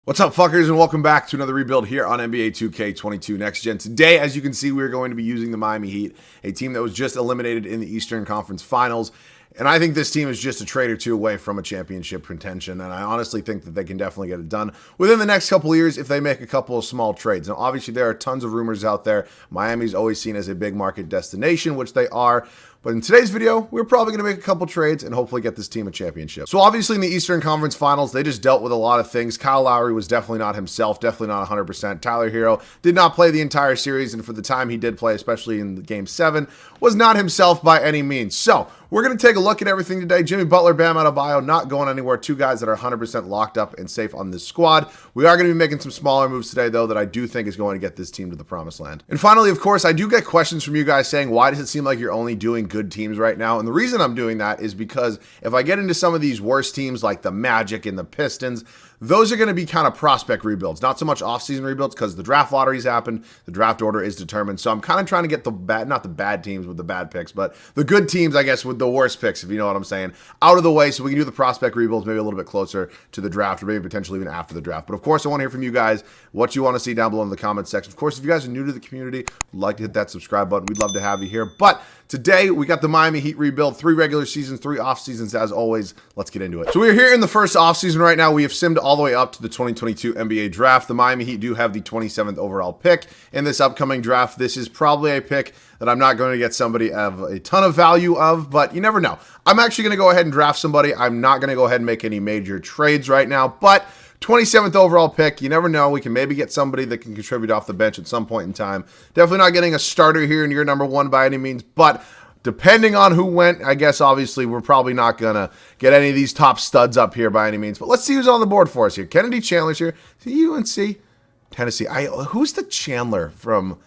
What's up, fuckers, and welcome back to another rebuild here on NBA 2K22 Next Gen. Today, as you can see, we're going to be using the Miami Heat, a team that was just eliminated in the Eastern Conference Finals. And I think this team is just a trade or two away from a championship contention, and I honestly think that they can definitely get it done within the next couple of years if they make a couple of small trades. Now, obviously, there are tons of rumors out there. Miami's always seen as a big market destination, which they are. But in today's video, we're probably going to make a couple trades and hopefully get this team a championship. So obviously in the Eastern Conference Finals, they just dealt with a lot of things. Kyle Lowry was definitely not himself, definitely not 100%. Tyler Hero did not play the entire series, and for the time he did play, especially in Game 7, was not himself by any means. So we're going to take a look at everything today. Jimmy Butler, Bam Adebayo, not going anywhere. Two guys that are 100% locked up and safe on this squad. We are going to be making some smaller moves today, though, that I do think is going to get this team to the promised land. And finally, of course, I do get questions from you guys saying, why does it seem like you're only doing good teams right now? And the reason I'm doing that is because if I get into some of these worst teams like the Magic and the Pistons, those are going to be kind of prospect rebuilds, not so much offseason rebuilds because the draft lottery's happened, the draft order is determined. So I'm kind of trying to get the bad, not the bad teams with the bad picks, but the good teams, I guess, with the worst picks, if you know what I'm saying, out of the way so we can do the prospect rebuilds maybe a little bit closer to the draft or maybe potentially even after the draft. But of course, I want to hear from you guys what you want to see down below in the comments section. Of course, if you guys are new to the community, would like to hit that subscribe button. We'd love to have you here. But today, we got the Miami Heat rebuild, 3 regular seasons, 3 off seasons as always. Let's get into it. So we're here in the first off season right now. We have simmed all the way up to the 2022 NBA draft. The Miami Heat do have the 27th overall pick in this upcoming draft. This is probably a pick that I'm not going to get somebody of a ton of value of, but you never know. I'm actually going to go ahead and draft somebody. I'm not going to go ahead and make any major trades right now, but 27th overall pick, you never know. We can maybe get somebody that can contribute off the bench at some point in time. Definitely not getting a starter here in year number 1 by any means, but depending on who went, I guess obviously we're probably not going to get any of these top studs up here by any means. But let's see who's on the board for us here. Kennedy Chandler's here. UNC, Tennessee. Who's the Chandler from?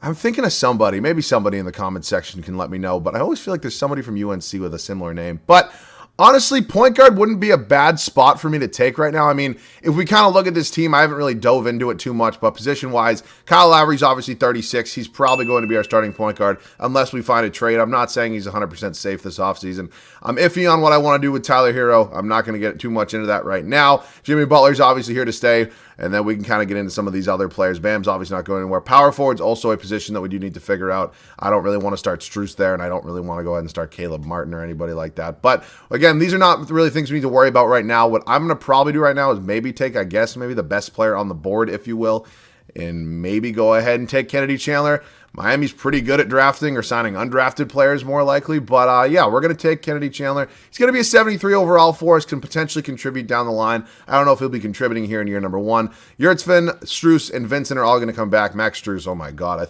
I'm thinking of somebody. Maybe somebody in the comment section can let me know. But I always feel like there's somebody from UNC with a similar name. But honestly, point guard wouldn't be a bad spot for me to take right now. I mean, if we kind of look at this team, I haven't really dove into it too much, but position-wise, Kyle Lowry's obviously 36. He's probably going to be our starting point guard unless we find a trade. I'm not saying he's 100% safe this offseason. I'm iffy on what I want to do with Tyler Hero. I'm not going to get too much into that right now. Jimmy Butler's obviously here to stay, and then we can kind of get into some of these other players. Bam's obviously not going anywhere. Power forward's also a position that we do need to figure out. I don't really want to start Strus there, and I don't really want to go ahead and start Caleb Martin or anybody like that. But again, these are not really things we need to worry about right now. What I'm going to probably do right now is maybe take, I guess, maybe the best player on the board, if you will, and maybe go ahead and take Kennedy Chandler. Miami's pretty good at drafting or signing undrafted players more likely, but yeah, we're going to take Kennedy Chandler. He's going to be a 73 overall for us, can potentially contribute down the line. I don't know if he'll be contributing here in year number 1. Yurtseven, Strus, and Vincent are all going to come back. Max Strus, oh my God,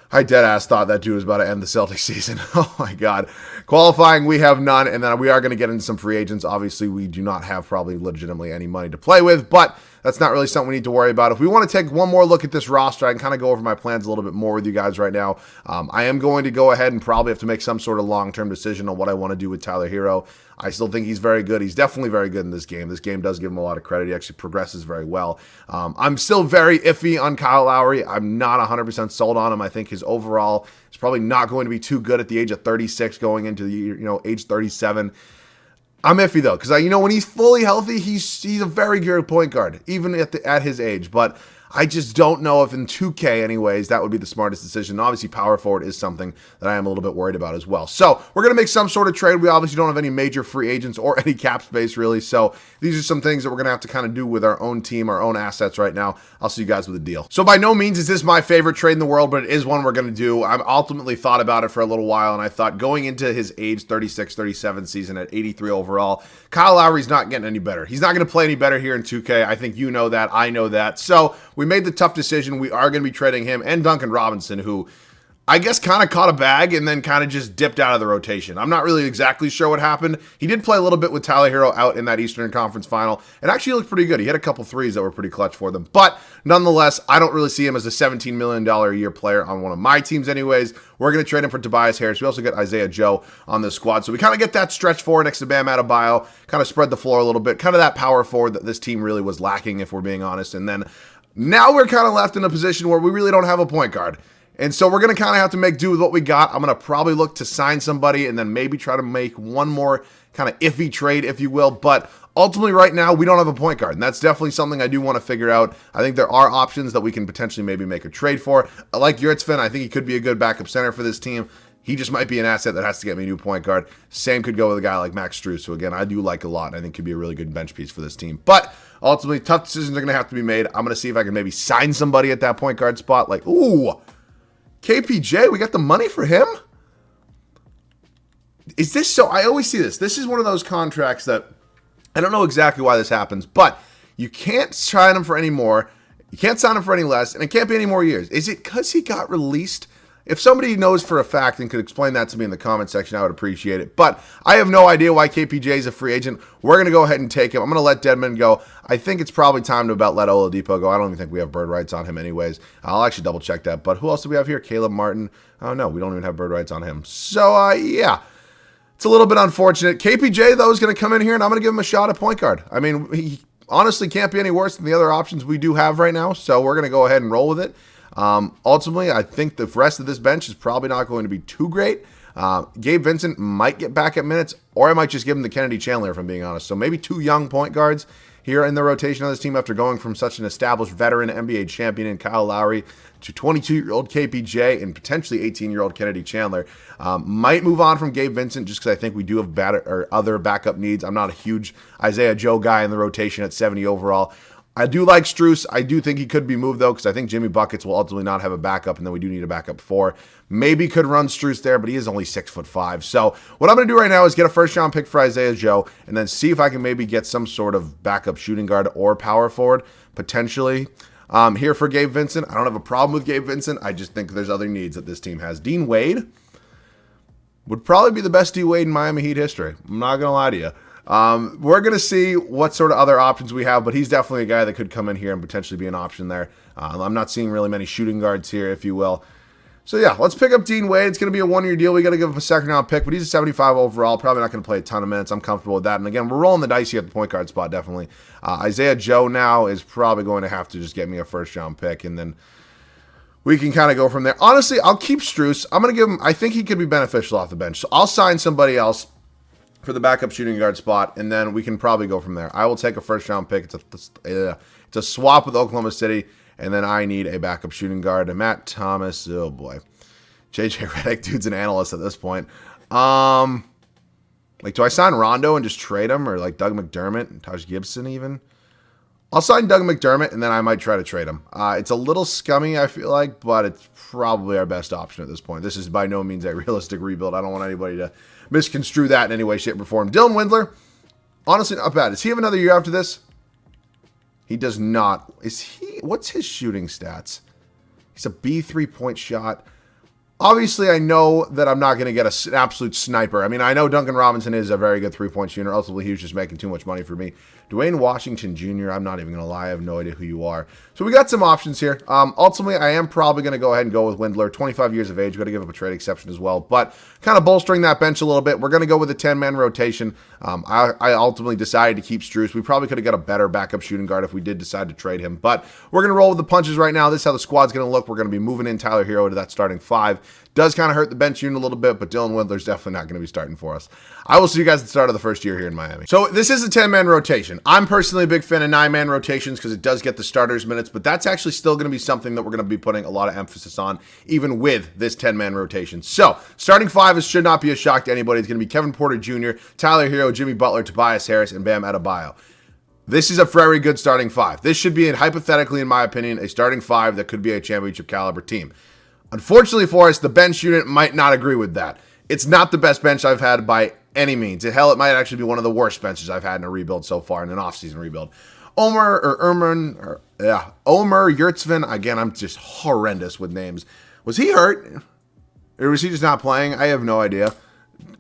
I deadass thought that dude was about to end the Celtics season. Oh my God. Qualifying, we have none, and then we are going to get into some free agents. Obviously, we do not have probably legitimately any money to play with, but that's not really something we need to worry about. If we want to take one more look at this roster, I can kind of go over my plans a little bit more with you guys right now. I am going to go ahead and probably have to make some sort of long-term decision on what I want to do with Tyler Hero. I still think he's very good. He's definitely very good in this game. This game does give him a lot of credit. He actually progresses very well. I'm still very iffy on Kyle Lowry. I'm not 100% sold on him. I think his overall is probably not going to be too good at the age of 36 going into the age 37. I'm iffy though, because when he's fully healthy, he's a very good point guard, even at his age. But I just don't know if in 2K anyways, that would be the smartest decision. Obviously, power forward is something that I am a little bit worried about as well. So we're going to make some sort of trade. We obviously don't have any major free agents or any cap space really. So these are some things that we're going to have to kind of do with our own team, our own assets right now. I'll see you guys with a deal. So by no means is this my favorite trade in the world, but it is one we're going to do. I've ultimately thought about it for a little while, and I thought going into his age 36, 37 season at 83 overall, Kyle Lowry's not getting any better. He's not going to play any better here in 2K. I think you know that. I know that. So we made the tough decision. We are going to be trading him and Duncan Robinson, who I guess kind of caught a bag and then kind of just dipped out of the rotation. I'm not really exactly sure what happened. He did play a little bit with Tyler Hero out in that Eastern Conference final, and actually looked pretty good. He hit a couple threes that were pretty clutch for them. But nonetheless, I don't really see him as a $17 million a year player on one of my teams anyways. We're going to trade him for Tobias Harris. We also get Isaiah Joe on this squad. So we kind of get that stretch forward next to Bam Adebayo, kind of spread the floor a little bit, kind of that power forward that this team really was lacking, if we're being honest. And then now we're kind of left in a position where we really don't have a point guard. And so we're going to kind of have to make do with what we got. I'm going to probably look to sign somebody and then maybe try to make one more kind of iffy trade, if you will. But ultimately, right now, we don't have a point guard, and that's definitely something I do want to figure out. I think there are options that we can potentially maybe make a trade for. I like Yurtsvin. I think he could be a good backup center for this team. He just might be an asset that has to get me a new point guard. Same could go with a guy like Max Strus, who, again, I do like a lot. I think could be a really good bench piece for this team. But ultimately, tough decisions are going to have to be made. I'm going to see if I can maybe sign somebody at that point guard spot. Like, ooh, KPJ, we got the money for him? Is this so? I always see this. This is one of those contracts that I don't know exactly why this happens, but you can't sign him for any more. You can't sign him for any less, and it can't be any more years. Is it because he got released? If somebody knows for a fact and could explain that to me in the comment section, I would appreciate it. But I have no idea why KPJ is a free agent. We're going to go ahead and take him. I'm going to let Dedmon go. I think it's probably time to about let Oladipo go. I don't even think we have bird rights on him anyways. I'll actually double check that. But who else do we have here? Caleb Martin. Oh, no, we don't even have bird rights on him. So, yeah. It's a little bit unfortunate. KPJ, though, is going to come in here, and I'm going to give him a shot at point guard. I mean, he honestly can't be any worse than the other options we do have right now, so we're going to go ahead and roll with it. Ultimately, I think the rest of this bench is probably not going to be too great. Gabe Vincent might get back at minutes, or I might just give him to Kennedy Chandler, if I'm being honest. So maybe two young point guards here in the rotation of this team after going from such an established veteran NBA champion in Kyle Lowry to 22-year-old KPJ and potentially 18-year-old Kennedy Chandler. Might move on from Gabe Vincent just because I think we do have other backup needs. I'm not a huge Isaiah Joe guy in the rotation at 70 overall. I do like Strus. I do think he could be moved, though, because I think Jimmy Buckets will ultimately not have a backup, and then we do need a backup 4. Maybe could run Strus there, but he is only 6'5". So what I'm going to do right now is get a first-round pick for Isaiah Joe, and then see if I can maybe get some sort of backup shooting guard or power forward, potentially. Here for Gabe Vincent. I don't have a problem with Gabe Vincent. I just think there's other needs that this team has. Dean Wade would probably be the best D Wade in Miami Heat history. I'm not going to lie to you. We're going to see what sort of other options we have, but he's definitely a guy that could come in here and potentially be an option there. I'm not seeing really many shooting guards here, if you will. So, yeah, let's pick up Dean Wade. It's going to be a one-year deal. We got to give him a second-round pick, but he's a 75 overall. Probably not going to play a ton of minutes. I'm comfortable with that. And, again, we're rolling the dice here at the point guard spot, definitely. Isaiah Joe now is probably going to have to just get me a first-round pick, and then we can kind of go from there. Honestly, I'll keep Strus. I'm going to give him – I think he could be beneficial off the bench. So I'll sign somebody else for the backup shooting guard spot, and then we can probably go from there. I will take a first-round pick. It's a swap with Oklahoma City, and then I need a backup shooting guard. And Matt Thomas, oh boy. JJ Redick, dude's an analyst at this point. Like, do I sign Rondo and just trade him, or like Doug McDermott and Taj Gibson even? I'll sign Doug McDermott, and then I might try to trade him. It's a little scummy, I feel like, but it's probably our best option at this point. This is by no means a realistic rebuild. I don't want anybody to misconstrue that in any way, shape, or form. Dylan Windler, honestly, not bad. Does he have another year after this? He does not. What's his shooting stats? He's a B 3-point shot. Obviously, I know that I'm not going to get an absolute sniper. I mean, I know Duncan Robinson is a very good 3-point shooter. Ultimately, he was just making too much money for me. Dwayne Washington Jr., I'm not even going to lie. I have no idea who you are. So we got some options here. Ultimately, I am probably going to go ahead and go with Windler. 25 years of age. Got to give up a trade exception as well. But kind of bolstering that bench a little bit. We're going to go with a 10-man rotation. I ultimately decided to keep Strus. We probably could have got a better backup shooting guard if we did decide to trade him. But we're going to roll with the punches right now. This is how the squad's going to look. We're going to be moving in Tyler Hero to that starting 5. Does kind of hurt the bench unit a little bit, but Dylan Windler's definitely not going to be starting for us. I will see you guys at the start of the first year here in Miami. So this is a 10-man rotation. I'm personally a big fan of 9-man rotations because it does get the starters minutes, but that's actually still going to be something that we're going to be putting a lot of emphasis on, even with this 10-man rotation. So starting 5 should not be a shock to anybody. It's going to be Kevin Porter Jr., Tyler Hero, Jimmy Butler, Tobias Harris, and Bam Adebayo. This is a very good starting 5. This should be, hypothetically, in my opinion, a starting 5 that could be a championship caliber team. Unfortunately for us, the bench unit might not agree with that. It's not the best bench I've had by any means. Hell, it might actually be one of the worst benches I've had in a rebuild so far, in an offseason rebuild. Omer Yurtsvin, again, I'm just horrendous with names. Was he hurt? Or was he just not playing? I have no idea.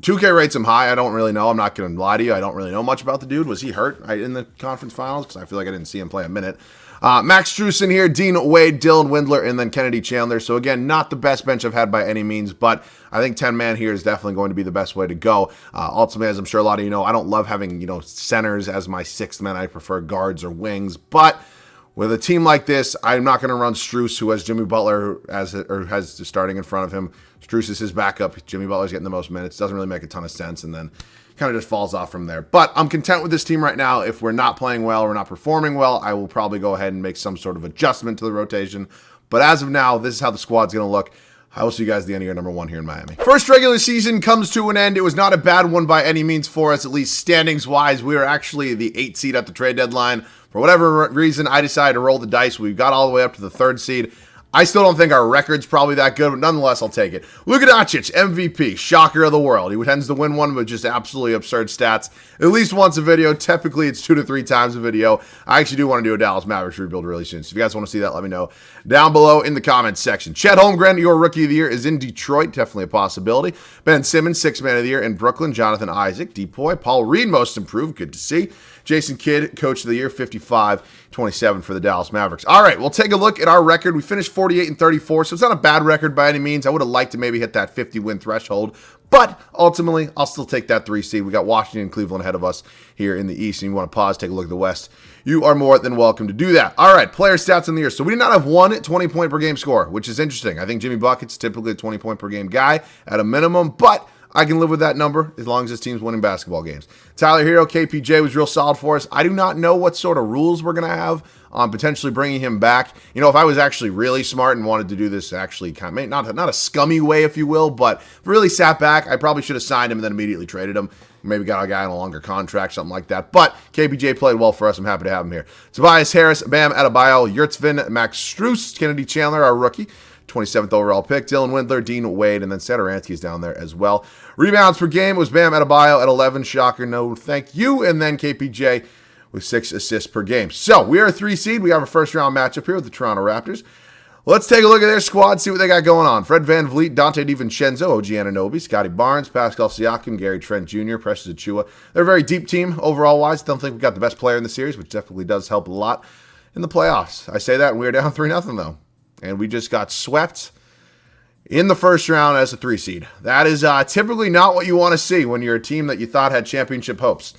2K rates him high. I don't really know. I'm not going to lie to you. I don't really know much about the dude. Was he hurt in the conference finals? Because I feel like I didn't see him play a minute. Max Strus in here, Dean Wade, Dylan Windler, and then Kennedy Chandler. So again, not the best bench I've had by any means, but I think 10-man here is definitely going to be the best way to go. Ultimately, as I'm sure a lot of you know, I don't love having, centers as my 6th man. I prefer guards or wings, but With a team like this, I'm not going to run Strus, who has Jimmy Butler has starting in front of him. Strus is his backup. Jimmy Butler's getting the most minutes. Doesn't really make a ton of sense, and then kind of just falls off from there. But I'm content with this team right now. If we're not playing well, we're not performing well, I will probably go ahead and make some sort of adjustment to the rotation. But as of now, this is how the squad's going to look. I will see you guys at the end of year number 1 here in Miami. First regular season comes to an end. It was not a bad one by any means for us, at least standings-wise. We were actually the 8th seed at the trade deadline. For whatever reason, I decided to roll the dice. We got all the way up to the 3rd seed. I still don't think our record's probably that good, but nonetheless, I'll take it. Luka Doncic, MVP, shocker of the world. He tends to win one with just absolutely absurd stats. At least once a video. Typically, it's 2 to 3 times a video. I actually do want to do a Dallas Mavericks rebuild really soon. So if you guys want to see that, let me know down below in the comments section. Chet Holmgren, your Rookie of the Year, is in Detroit. Definitely a possibility. Ben Simmons, 6th Man of the Year in Brooklyn. Jonathan Isaac, Depoy. Paul Reed, Most Improved. Good to see. Jason Kidd, Coach of the Year, 55-27 for the Dallas Mavericks. All right, we'll take a look at our record. We finished 48-34, so it's not a bad record by any means. I would have liked to maybe hit that 50-win threshold, but ultimately, I'll still take that 3 seed. We got Washington and Cleveland ahead of us here in the East, and you want to pause, take a look at the West. You are more than welcome to do that. All right, player stats in the year. So we did not have one 20-point per game score, which is interesting. I think Jimmy Bucket's typically a 20-point per game guy at a minimum, but I can live with that number as long as this team's winning basketball games. Tyler Hero, KPJ was real solid for us. I do not know what sort of rules we're going to have on potentially bringing him back. You know, if I was actually really smart and wanted to do this actually kind of, not a scummy way, if you will, but really sat back, I probably should have signed him and then immediately traded him. Maybe got a guy on a longer contract, something like that. But KPJ played well for us. I'm happy to have him here. Tobias Harris, Bam Adebayo, Yurtsvin, Max Strus, Kennedy Chandler, our rookie. 27th overall pick, Dylan Windler, Dean Wade, and then Satoransky's down there as well. Rebounds per game was Bam Adebayo at 11. Shocker, no thank you. And then KPJ with 6 assists per game. So we are a 3 seed. We have a first-round matchup here with the Toronto Raptors. Let's take a look at their squad, see what they got going on. Fred VanVleet, Dante DiVincenzo, OG Anunoby, Scotty Barnes, Pascal Siakam, Gary Trent Jr., Precious Achiuwa. They're a very deep team overall-wise. Don't think we got the best player in the series, which definitely does help a lot in the playoffs. I say that, and we are down 3-0, though. And we just got swept in the first round as a 3 seed. That is typically not what you want to see when you're a team that you thought had championship hopes.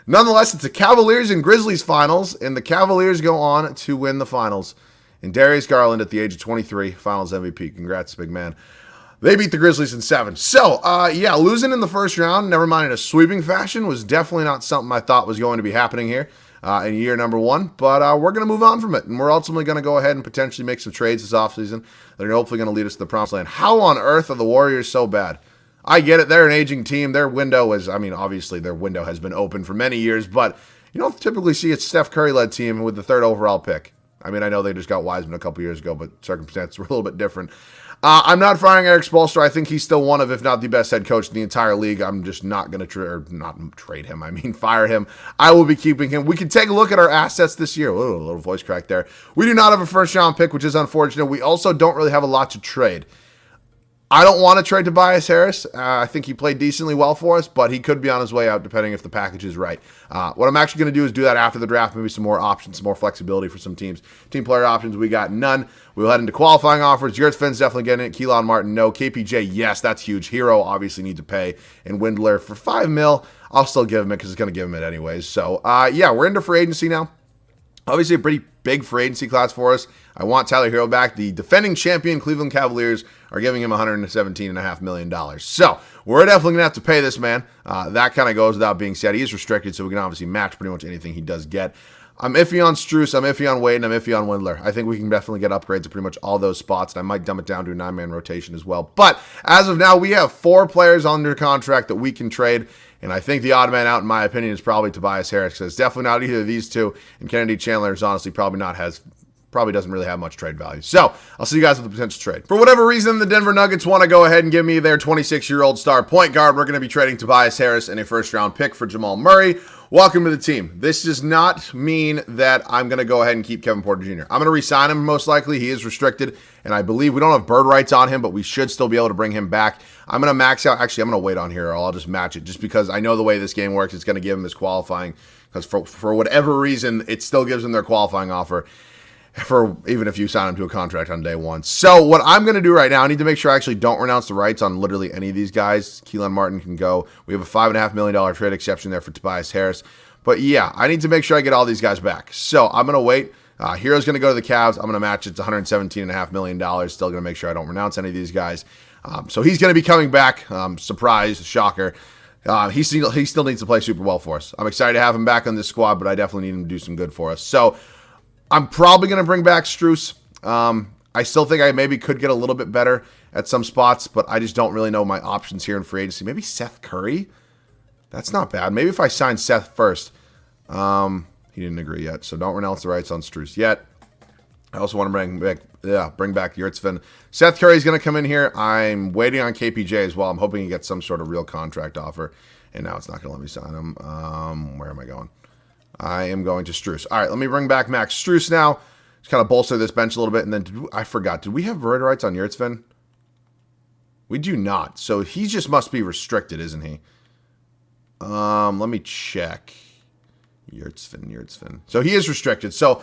Nonetheless, it's the Cavaliers and Grizzlies finals, and the Cavaliers go on to win the finals. And Darius Garland at the age of 23, finals MVP. Congrats, big man. They beat the Grizzlies in 7. So, yeah, losing in the first round, never mind in a sweeping fashion, was definitely not something I thought was going to be happening here in year number 1. But we're going to move on from it, and we're ultimately going to go ahead and potentially make some trades this offseason. They're hopefully going to lead us to the promised land. How on earth are the Warriors so bad? I get it. They're an aging team. Their window is, obviously their window has been open for many years, but you don't typically see a Steph Curry-led team with the 3rd overall pick. I know they just got Wiseman a couple years ago, but circumstances were a little bit different. I'm not firing Eric Spoelstra. I think he's still one of, if not the best head coach in the entire league. I'm just not going to fire him. I will be keeping him. We can take a look at our assets this year. Ooh, a little voice crack there. We do not have a first-round pick, which is unfortunate. We also don't really have a lot to trade. I don't want to trade Tobias Harris. I think he played decently well for us, but he could be on his way out depending if the package is right. What I'm actually going to do is do that after the draft, maybe some more options, some more flexibility for some teams. Team player options, we got none. We'll head into qualifying offers. Yurtsvin's definitely getting it. Keelan Martin, no. KPJ, yes, that's huge. Hero obviously needs to pay. And Windler for $5 million, I'll still give him it because it's going to give him it anyways. So, yeah, we're into free agency now. Obviously a pretty big free agency class for us. I want Tyler Hero back. The defending champion Cleveland Cavaliers are giving him $117.5 million. So we're definitely going to have to pay this man. That kind of goes without being said. He is restricted, so we can obviously match pretty much anything he does get. I'm iffy on Strus, I'm iffy on Wade, and I'm iffy on Windler. I think we can definitely get upgrades at pretty much all those spots, and I might dumb it down to a 9-man rotation as well. But as of now, we have 4 players under contract that we can trade, and I think the odd man out, in my opinion, is probably Tobias Harris, because it's definitely not either of these two, and Kennedy Chandler is honestly probably doesn't really have much trade value. So I'll see you guys with the potential trade. For whatever reason, the Denver Nuggets want to go ahead and give me their 26-year-old star point guard. We're going to be trading Tobias Harris and a first-round pick for Jamal Murray. Welcome to the team. This does not mean that I'm going to go ahead and keep Kevin Porter Jr. I'm going to re-sign him most likely. He is restricted, and I believe we don't have bird rights on him, but we should still be able to bring him back. I'm going to max out. Actually, I'm going to wait on here, or I'll just match it, just because I know the way this game works, it's going to give him his qualifying, because for whatever reason, it still gives him their qualifying offer. For even if you sign him to a contract on day 1. So what I'm going to do right now, I need to make sure I actually don't renounce the rights on literally any of these guys. Keelan Martin can go. We have a $5.5 million trade exception there for Tobias Harris. But yeah, I need to make sure I get all these guys back. So I'm going to wait. Hero's going to go to the Cavs. I'm going to match it. It's $117.5 million. Still going to make sure I don't renounce any of these guys. So he's going to be coming back. Surprise, shocker. He still needs to play super well for us. I'm excited to have him back on this squad, but I definitely need him to do some good for us. So I'm probably going to bring back Strus. I still think I maybe could get a little bit better at some spots, but I just don't really know my options here in free agency. Maybe Seth Curry? That's not bad. Maybe if I sign Seth first. He didn't agree yet, so don't renounce the rights on Strus yet. I also want to bring back Yurtsvin. Seth Curry's going to come in here. I'm waiting on KPJ as well. I'm hoping he gets some sort of real contract offer, and now it's not going to let me sign him. Where am I going? I am going to Strus. All right, let me bring back Max Strus now. Just kind of bolster this bench a little bit, and then I forgot. Did we have bird rights on Yurtsvin? We do not, so he just must be restricted, isn't he? Let me check. Yurtsvin. So he is restricted. So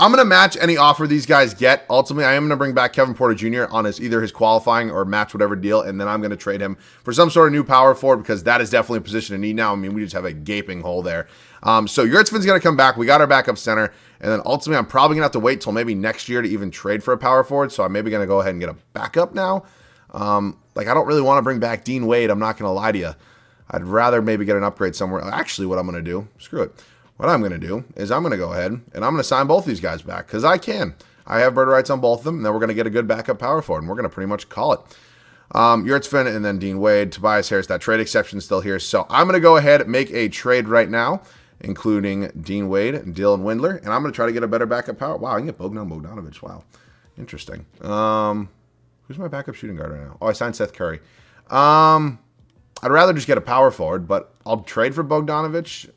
I'm going to match any offer these guys get. Ultimately, I am going to bring back Kevin Porter Jr. on either his qualifying or match whatever deal, and then I'm going to trade him for some sort of new power forward because that is definitely a position in need now. I mean, we just have a gaping hole there. So Yurtsvin's going to come back. We got our backup center, and then ultimately I'm probably going to have to wait till maybe next year to even trade for a power forward, so I'm maybe going to go ahead and get a backup now. I don't really want to bring back Dean Wade. I'm not going to lie to you. I'd rather maybe get an upgrade somewhere. Actually, what I'm going to do, screw it. What I'm going to do is I'm going to go ahead and I'm going to sign both these guys back because I can. I have bird rights on both of them, and then we're going to get a good backup power forward, and we're going to pretty much call it. Yurtsvin and then Dean Wade, Tobias Harris, that trade exception is still here. So I'm going to go ahead and make a trade right now, including Dean Wade and Dylan Windler, and I'm going to try to get a better backup power. Wow, I can get Bogdanovich. Wow. Interesting. Who's my backup shooting guard right now? Oh, I signed Seth Curry. I'd rather just get a power forward, but I'll trade for Bogdanovich.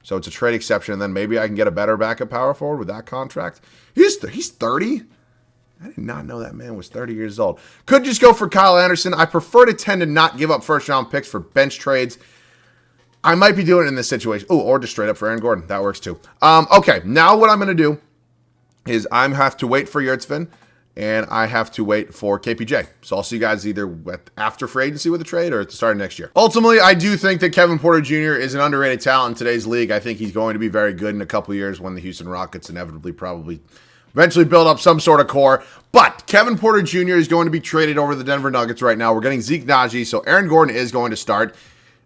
So it's a trade exception, and then maybe I can get a better backup power forward with that contract. He's 30? I did not know that man was 30 years old. Could just go for Kyle Anderson. I prefer to tend to not give up first-round picks for bench trades. I might be doing it in this situation. Oh, or just straight up for Aaron Gordon. That works too. Okay, now what I'm going to do is I have to wait for Yurtsvin, and I have to wait for KPJ. So I'll see you guys either after free agency with a trade or at the start of next year. Ultimately, I do think that Kevin Porter Jr. is an underrated talent in today's league. I think he's going to be very good in a couple years when the Houston Rockets inevitably probably eventually build up some sort of core. But Kevin Porter Jr. is going to be traded over to the Denver Nuggets right now. We're getting Zeke Naji, so Aaron Gordon is going to start.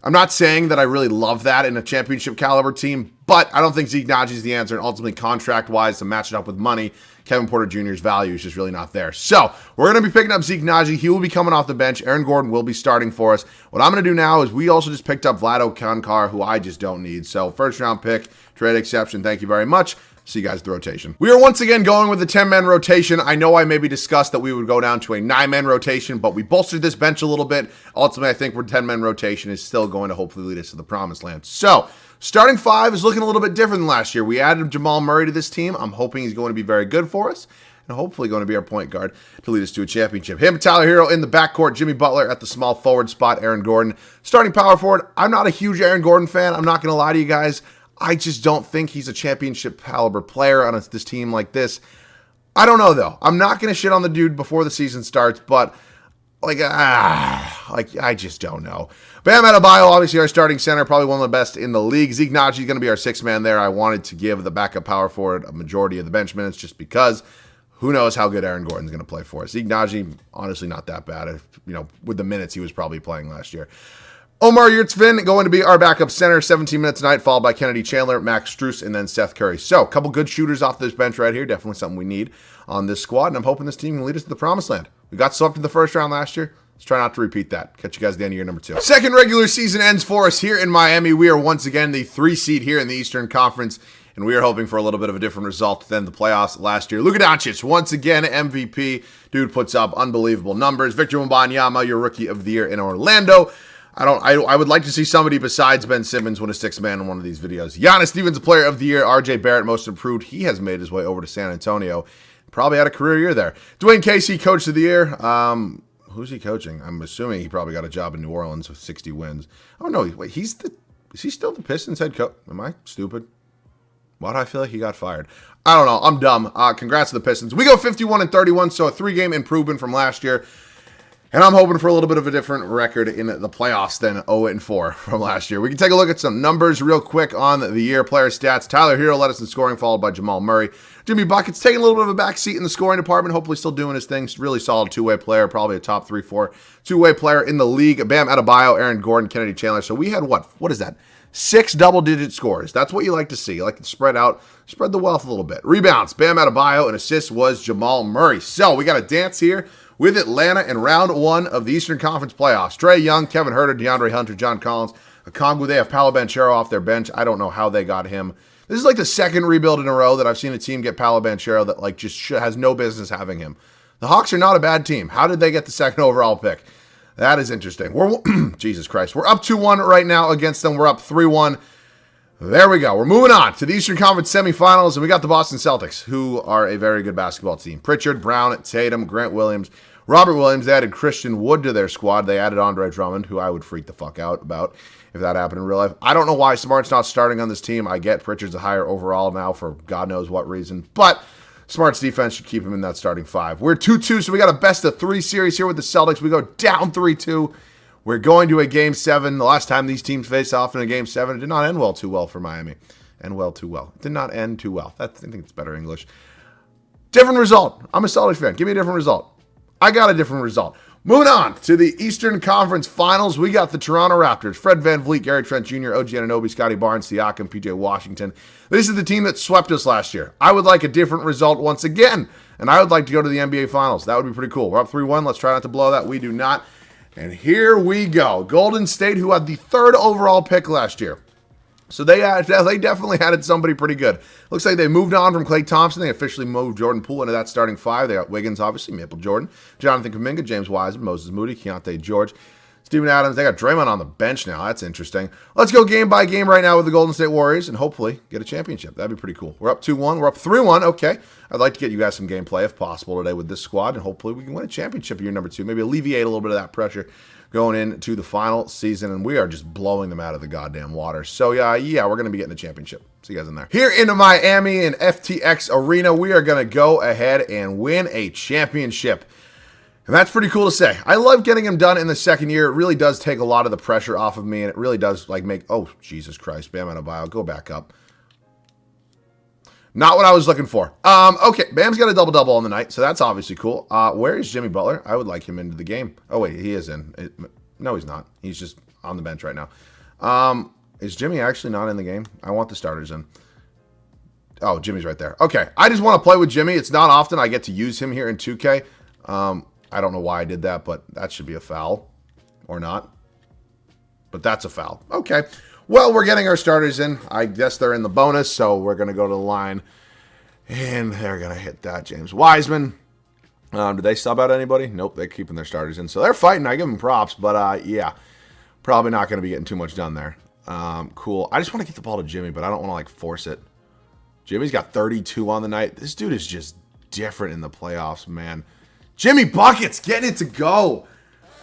I'm not saying that I really love that in a championship caliber team, but I don't think Zeke Naji is the answer. And ultimately, contract-wise, to match it up with money, Kevin Porter Jr.'s value is just really not there. So we're going to be picking up Zeke Naji. He will be coming off the bench. Aaron Gordon will be starting for us. What I'm going to do now is we also just picked up Vlado Kankar, who I just don't need. So first-round pick, trade exception. Thank you very much. See you guys at the rotation. We are once again going with the 10-man rotation. I know I maybe discussed that we would go down to a 9-man rotation, but we bolstered this bench a little bit. Ultimately, I think we're 10-man rotation is still going to hopefully lead us to the promised land. So starting 5 is looking a little bit different than last year. We added Jamal Murray to this team. I'm hoping he's going to be very good for us and hopefully going to be our point guard to lead us to a championship. Him, Tyler Hero in the backcourt, Jimmy Butler at the small forward spot, Aaron Gordon. Starting power forward, I'm not a huge Aaron Gordon fan. I'm not going to lie to you guys. I just don't think he's a championship caliber player on this team like this. I don't know, though. I'm not going to shit on the dude before the season starts, but I just don't know. Bam Adebayo, obviously our starting center, probably one of the best in the league. Zeke Naji is going to be our 6th man there. I wanted to give the backup power forward a majority of the bench minutes just because who knows how good Aaron Gordon's going to play for us. Zeke Naji, honestly, not that bad. With the minutes he was probably playing last year. Omar Yurtsvin going to be our backup center, 17 minutes tonight, followed by Kennedy Chandler, Max Strus, and then Seth Curry. So, a couple good shooters off this bench right here. Definitely something we need on this squad, and I'm hoping this team can lead us to the promised land. We got swept in the first round last year. Let's try not to repeat that. Catch you guys at the end of year number 2. Second regular season ends for us here in Miami. We are once again the 3 seed here in the Eastern Conference, and we are hoping for a little bit of a different result than the playoffs last year. Luka Doncic, once again, MVP. Dude puts up unbelievable numbers. Victor Wembanyama, your rookie of the year in Orlando. I would like to see somebody besides Ben Simmons win a 6th man in one of these videos. Giannis Stevens, player of the year. RJ Barrett, most improved. He has made his way over to San Antonio. Probably had a career year there. Dwayne Casey, coach of the year. Who's he coaching? I'm assuming he probably got a job in New Orleans with 60 wins. Oh, no. Wait, is he still the Pistons head coach? Am I stupid? Why do I feel like he got fired? I don't know. I'm dumb. Congrats to the Pistons. We go 51-31, so a 3-game improvement from last year. And I'm hoping for a little bit of a different record in the playoffs than 0-4 from last year. We can take a look at some numbers real quick on the year. Player stats. Tyler Hero led us in scoring, followed by Jamal Murray. Jimmy Buckets taking a little bit of a back seat in the scoring department. Hopefully still doing his thing. Really solid two-way player. Probably a top 3-4 two-way player in the league. Bam Adebayo, Aaron Gordon, Kennedy Chandler. So we had what is that? 6 double-digit scores. That's what you like to see. You like to spread the wealth a little bit. Rebounds. Bam Adebayo. And assists was Jamal Murray. So we got a dance here with Atlanta in round 1 of the Eastern Conference playoffs. Trae Young, Kevin Huerter, DeAndre Hunter, John Collins, Okongwu. They have Paolo Banchero off their bench. I don't know how they got him. This is like the second rebuild in a row that I've seen a team get Paolo Banchero that like just has no business having him. The Hawks are not a bad team. How did they get the second overall pick? That is interesting. Jesus Christ. We're up 2-1 right now against them. We're up 3-1. There we go. We're moving on to the Eastern Conference semifinals, and we got the Boston Celtics, who are a very good basketball team. Pritchard, Brown, Tatum, Grant Williams, Robert Williams. They added Christian Wood to their squad. They added Andre Drummond, who I would freak the fuck out about if that happened in real life. I don't know why Smart's not starting on this team. I get Pritchard's a higher overall now for God knows what reason, but Smart's defense should keep him in that starting 5. We're 2-2, so we got a best-of-3 series here with the Celtics. We go down 3-2. We're going to a Game 7. The last time these teams faced off in a Game 7, it did not end too well for Miami. Too well. It did not end too well. I think it's better English. Different result. I'm a Celtics fan. Give me a different result. I got a different result. Moving on to the Eastern Conference Finals, we got the Toronto Raptors. Fred VanVleet, Gary Trent Jr., OG Anunoby, Scotty Barnes, Siakam, PJ Washington. This is the team that swept us last year. I would like a different result once again, and I would like to go to the NBA Finals. That would be pretty cool. We're up 3-1. Let's try not to blow that. We do not. And here we go. Golden State, who had the 3rd overall pick last year. So they definitely added somebody pretty good. Looks like they moved on from Klay Thompson. They officially moved Jordan Poole into that starting 5. They got Wiggins, obviously, Maple Jordan, Jonathan Kuminga, James Wiseman, Moses Moody, Keontae George, Steven Adams. They got Draymond on the bench now. That's interesting. Let's go game by game right now with the Golden State Warriors and hopefully get a championship. That'd be pretty cool. We're up 2-1. We're up 3-1. Okay. I'd like to get you guys some gameplay if possible today with this squad, and hopefully we can win a championship year number 2. Maybe alleviate a little bit of that pressure going into the final season, and we are just blowing them out of the goddamn water. So, yeah, we're going to be getting the championship. See you guys in there. Here in Miami in FTX Arena, we are going to go ahead and win a championship. And that's pretty cool to say. I love getting them done in the second year. It really does take a lot of the pressure off of me, and it really does make, oh, Jesus Christ, Bam Adebayo, go back up. Not what I was looking for. Okay, Bam's got a double-double on the night, so that's obviously cool. Where is Jimmy Butler? I would like him into the game. Oh, wait, he is in. No, he's not. He's just on the bench right now. Is Jimmy actually not in the game? I want the starters in. Oh, Jimmy's right there. Okay, I just want to play with Jimmy. It's not often I get to use him here in 2K. I don't know why I did that, but that should be a foul. Or not. But that's a foul. Okay. Well, we're getting our starters in. I guess they're in the bonus, so we're going to go to the line. And they're going to hit that. James Wiseman. Did they sub out anybody? Nope, they're keeping their starters in. So they're fighting. I give them props, but yeah, probably not going to be getting too much done there. Cool. I just want to get the ball to Jimmy, but I don't want to, force it. Jimmy's got 32 on the night. This dude is just different in the playoffs, man. Jimmy Buckets getting it to go.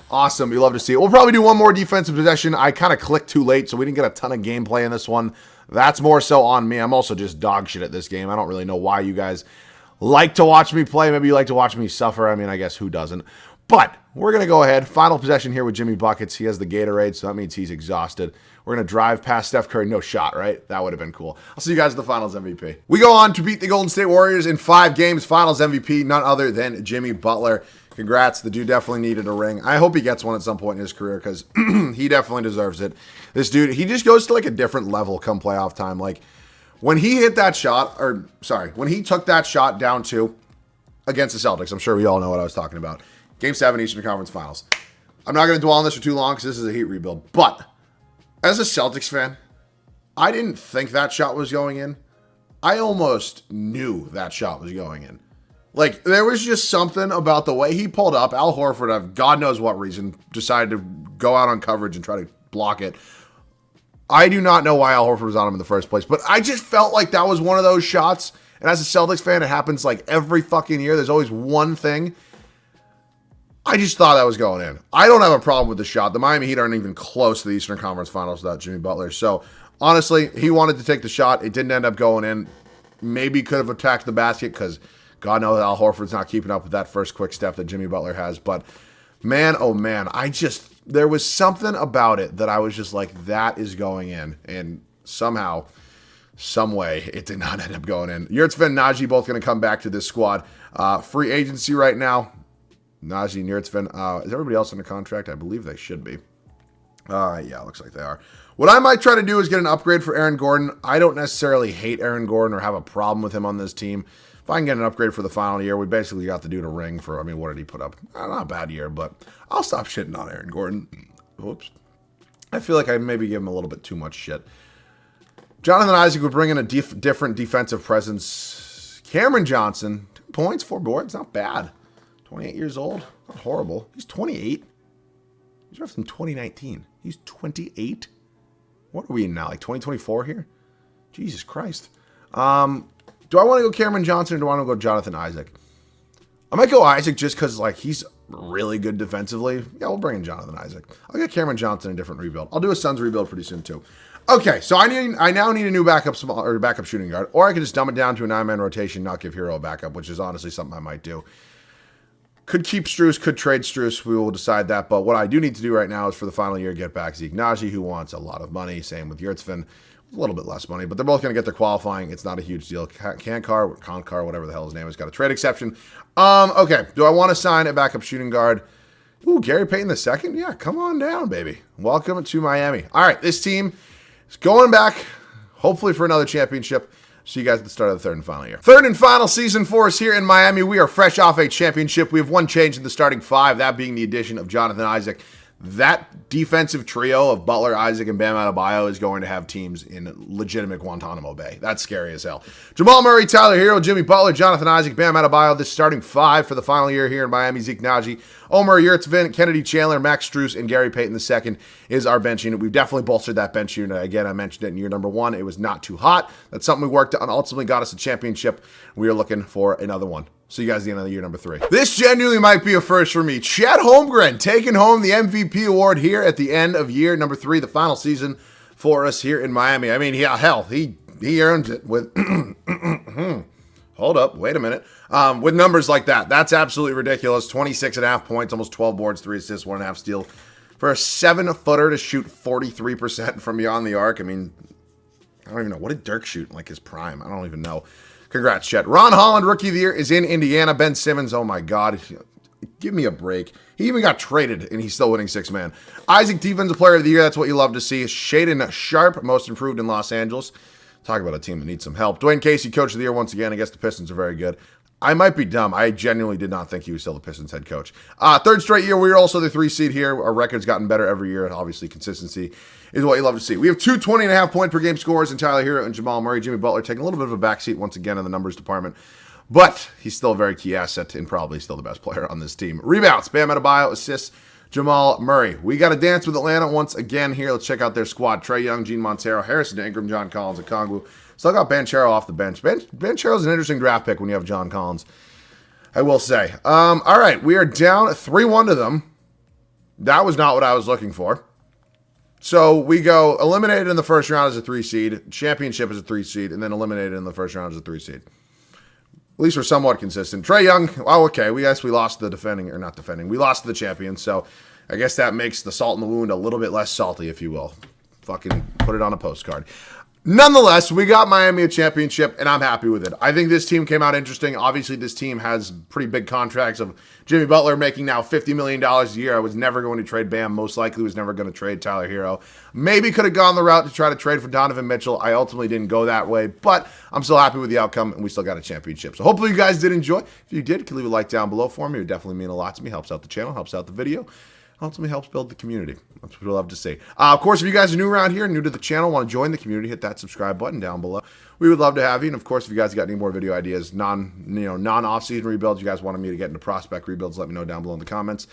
Awesome. You love to see it. We'll probably do one more defensive possession. I kind of clicked too late, so we didn't get a ton of gameplay in this one. That's more so on me. I'm also just dog shit at this game. I don't really know why you guys like to watch me play. Maybe you like to watch me suffer. I mean, I guess who doesn't? But we're going to go ahead. Final possession here with Jimmy Buckets. He has the Gatorade, so that means he's exhausted. We're going to drive past Steph Curry. No shot, right? That would have been cool. I'll see you guys at the Finals MVP. We go on to beat the Golden State Warriors in 5 games. Finals MVP, none other than Jimmy Butler. Congrats. The dude definitely needed a ring. I hope he gets one at some point in his career because he definitely deserves it. This dude, he just goes to a different level come playoff time. When he hit that shot, when he took that shot down 2 against the Celtics, I'm sure we all know what I was talking about. Game 7, Eastern Conference Finals. I'm not going to dwell on this for too long because this is a Heat rebuild. But as a Celtics fan, I didn't think that shot was going in. I almost knew that shot was going in. There was just something about the way he pulled up. Al Horford, of God knows what reason, decided to go out on coverage and try to block it. I do not know why Al Horford was on him in the first place, but I just felt like that was one of those shots. And as a Celtics fan, it happens every fucking year. There's always one thing. I just thought that was going in. I don't have a problem with the shot. The Miami Heat aren't even close to the Eastern Conference Finals without Jimmy Butler. So, honestly, he wanted to take the shot. It didn't end up going in. Maybe could have attacked the basket because God knows Al Horford's not keeping up with that first quick step that Jimmy Butler has. But Man, oh man, there was something about it that I was just like, that is going in. And somehow, some way, it did not end up going in. Yurtseven, Najee both going to come back to this squad. Free agency right now. Najee, Yurtseven. Is everybody else under contract? I believe they should be. Yeah, looks like they are. What I might try to do is get an upgrade for Aaron Gordon. I don't necessarily hate Aaron Gordon or have a problem with him on this team. If I can get an upgrade for the final year, we basically got the dude a ring for, I mean, what did he put up? Not a bad year, but I'll stop shitting on Aaron Gordon. Oops. I feel like I maybe give him a little bit too much shit. Jonathan Isaac would bring in a different defensive presence. Cameron Johnson, 2 points, 4 boards, not bad. 28 years old, not horrible. He's 28. He's drafted in 2019. He's 28. What are we in now, like 2024 here? Jesus Christ. Do I want to go Cameron Johnson or do I want to go Jonathan Isaac? I might go Isaac just because like he's really good defensively. Yeah, we'll bring in Jonathan Isaac. I'll get Cameron Johnson a different rebuild. I'll do a Suns rebuild pretty soon too. Okay, so I now need a new backup shooting guard, or I could just dumb it down to a 9-man rotation, not give Hero a backup, which is honestly something I might do. Could keep Strus, could trade Strus. We will decide that. But what I do need to do right now is for the final year get back Zeke Najee, who wants a lot of money. Same with Yurtseven. A little bit less money, but they're both going to get their qualifying. It's not a huge deal. Konkar, whatever the hell his name is, got a trade exception. Okay, do I want to sign a backup shooting guard? Ooh, Gary Payton II? Yeah, come on down, baby. Welcome to Miami. All right, this team is going back, hopefully for another championship. See you guys at the start of the third and final year. Third and final season for us here in Miami. We are fresh off a championship. We have one change in the starting 5, that being the addition of Jonathan Isaac. That defensive trio of Butler, Isaac, and Bam Adebayo is going to have teams in legitimate Guantanamo Bay. That's scary as hell. Jamal Murray, Tyler Hero, Jimmy Butler, Jonathan Isaac, Bam Adebayo. This starting 5 for the final year here in Miami. Zeke Najee, Omer Yurtseven, Kennedy Chandler, Max Strus, and Gary Payton II is our bench unit. We've definitely bolstered that bench unit. Again, I mentioned it in year number 1. It was not too hot. That's something we worked on. Ultimately got us a championship. We are looking for another one. See you guys at the end of the year number 3. This genuinely might be a first for me. Chet Holmgren taking home the MVP award here at the end of year number 3, the final season for us here in Miami. I mean, yeah, hell, he earned it with, hold up, wait a minute, with numbers like that. That's absolutely ridiculous. 26.5 points, almost 12 boards, 3 assists, 1.5 steal. For a 7-footer to shoot 43% from beyond the arc, I mean, I don't even know. What did Dirk shoot in like his prime? I don't even know. Congrats, Chet. Ron Holland, Rookie of the Year, is in Indiana. Ben Simmons, oh my God. Give me a break. He even got traded, and he's still winning 6-man. Isaac, Defensive Player of the Year. That's what you love to see. Shaden Sharp, Most Improved in Los Angeles. Talk about a team that needs some help. Dwayne Casey, Coach of the Year once again. I guess the Pistons are very good. I might be dumb. I genuinely did not think he was still the Pistons head coach. Third straight year, we are also the 3 seed here. Our record's gotten better every year, and obviously consistency is what you love to see. We have 2 20.5 point per game scorers in Tyler Hero and Jamal Murray. Jimmy Butler taking a little bit of a backseat once again in the numbers department, but he's still a very key asset and probably still the best player on this team. Rebounds, Bam Adebayo, assists, Jamal Murray. We got to dance with Atlanta once again here. Let's check out their squad. Trae Young, Gene Montero, Harrison Ingram, John Collins, and Kongwu. Still got Banchero off the bench. Banchero's an interesting draft pick when you have John Collins, I will say. All right, we are down 3-1 to them. That was not what I was looking for. So we go eliminated in the first round as a 3 seed, championship as a 3 seed, and then eliminated in the first round as a 3 seed. At least we're somewhat consistent. Trae Young, well, okay, we lost the defending, or not defending, we lost to the champion, so I guess that makes the salt in the wound a little bit less salty, if you will. Fucking put it on a postcard. Nonetheless, we got Miami a championship, and I'm happy with it. I think this team came out interesting. Obviously, this team has pretty big contracts of Jimmy Butler making now $50 million a year. I was never going to trade Bam. Most likely was never going to trade Tyler Hero. Maybe could have gone the route to try to trade for Donovan Mitchell. I ultimately didn't go that way, but I'm still happy with the outcome, and we still got a championship. So hopefully you guys did enjoy. If you did, leave a like down below for me. It would definitely mean a lot to me. Helps out the channel, helps out the video. Ultimately helps build the community. That's what we love to see. Of course, if you guys are new around here, new to the channel, want to join the community, hit that subscribe button down below. We would love to have you. And of course, if you guys got any more video ideas, non-off-season rebuilds, you guys wanted me to get into prospect rebuilds, let me know down below in the comments.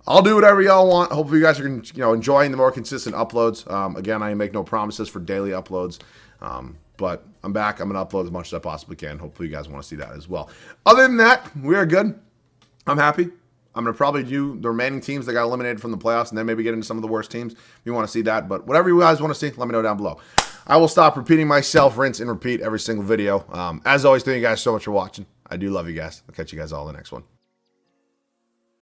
I'll do whatever y'all want. Hopefully, you guys are enjoying the more consistent uploads. Again, I make no promises for daily uploads. But I'm back. I'm going to upload as much as I possibly can. Hopefully, you guys want to see that as well. Other than that, we are good. I'm happy. I'm going to probably do the remaining teams that got eliminated from the playoffs and then maybe get into some of the worst teams if you want to see that. But whatever you guys want to see, let me know down below. I will stop repeating myself, rinse and repeat every single video. As always, thank you guys so much for watching. I do love you guys. I'll catch you guys all in the next one.